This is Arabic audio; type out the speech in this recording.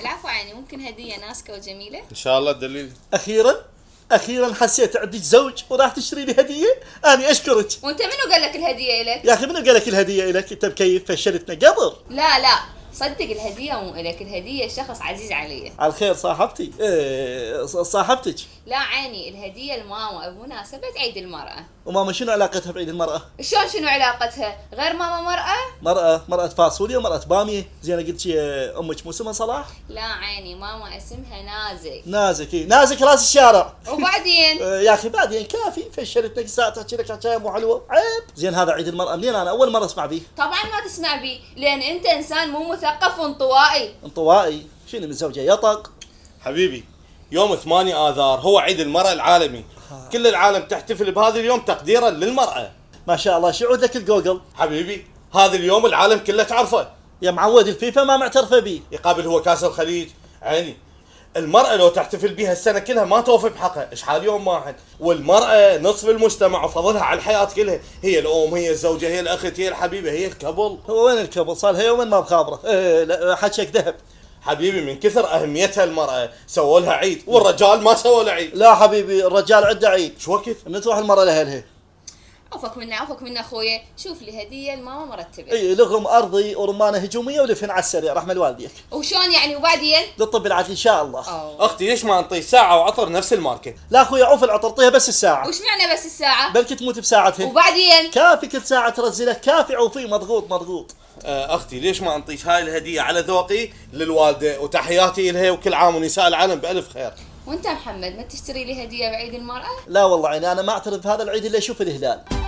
العفو عيني، ممكن هدية ناسكة وجميلة؟ ان شاء الله دليل. اخيرا حسيت عندك زوج وراح تشتري لي هديه. انا اشكرك. وانت منو قال لك الهدية إلك؟ يا اخي منو قال لك الهديه الك؟ انت مكيف فشلتنا قبل. لا صدق الهدية مو إلك، الهدية شخص عزيز علي. على الخير صاحبتي. صاحبتك. لا عيني، الهدية لماما بمناسبة عيد المرأة. وماما شنو علاقتها بعيد المراه؟ شلون شنو علاقتها؟ غير ماما مرأة فاصوليا ومرأة بامية. زين قلت امك مو اسمها صلاح؟ لا عيني، ماما اسمها نازك. نازك. نازك راس الشارع. وبعدين؟ يا اخي بعدين كافي فشلتك ساعة تحكي لك حكايه مو حلوه. عيب. زين هذا عيد المرأة منين؟ انا اول مرة اسمع بيه. طبعا ما تسمع بي، لان انت انسان مو مثقف وانطوائي. انطوائي؟ شنو من زوجة يطق؟ حبيبي، يوم 8 آذار هو عيد المرأة العالمي. كل العالم تحتفل بهذا اليوم تقديرا للمرأة. ما شاء الله. شو عندك الجوجل؟ حبيبي، هذا اليوم العالم كله تعرفه. يا معود الفيفا ما معترفه بيه. يقابل هو كاس الخليج. عيني، المرأة لو تحتفل بها السنة كلها ما توفي بحقها. اشحال يوم واحد. والمرأة نصف المجتمع وفضلها على الحياة كلها. هي الأم، هي الزوجة، هي الأخت، هي الحبيبة، هي الكبل. هو وين الكبل؟ صار لها يومين ما بخابره. لا حكيك ذهب. حبيبي، من كثر أهميتها المرأة سووا لها عيد، والرجال ما سووا له عيد. لا حبيبي، الرجال عنده عيد. شو وقت؟ من تروح المرأة لأهلها. عفوك منا اخويا، شوف لي هدية لماما مرتبة. اي لغم ارضي ورمانه هجوميه ودفن على السريع رحمه والديك. وشون يعني وبعدين؟ للطب العدل ان شاء الله. اختي ليش ما نعطيه ساعة وعطر نفس الماركة؟ لا اخوي عوف العطر، طيها بس الساعه. وش معنى بس الساعة؟ بلكي تموت بساعتها. وبعدين؟ كافي كل ساعه ترزله، كافي عوفي مضغوط. اختي ليش ما انطيش هاي الهدية على ذوقي للوالدة، وتحياتي لها وكل عام ونساء العالم بألف خير. وانت محمد ما تشتري لي هدية بعيد المرأة؟ لا والله عيني انا ما اعترف بهذا العيد الا اشوف الهلال.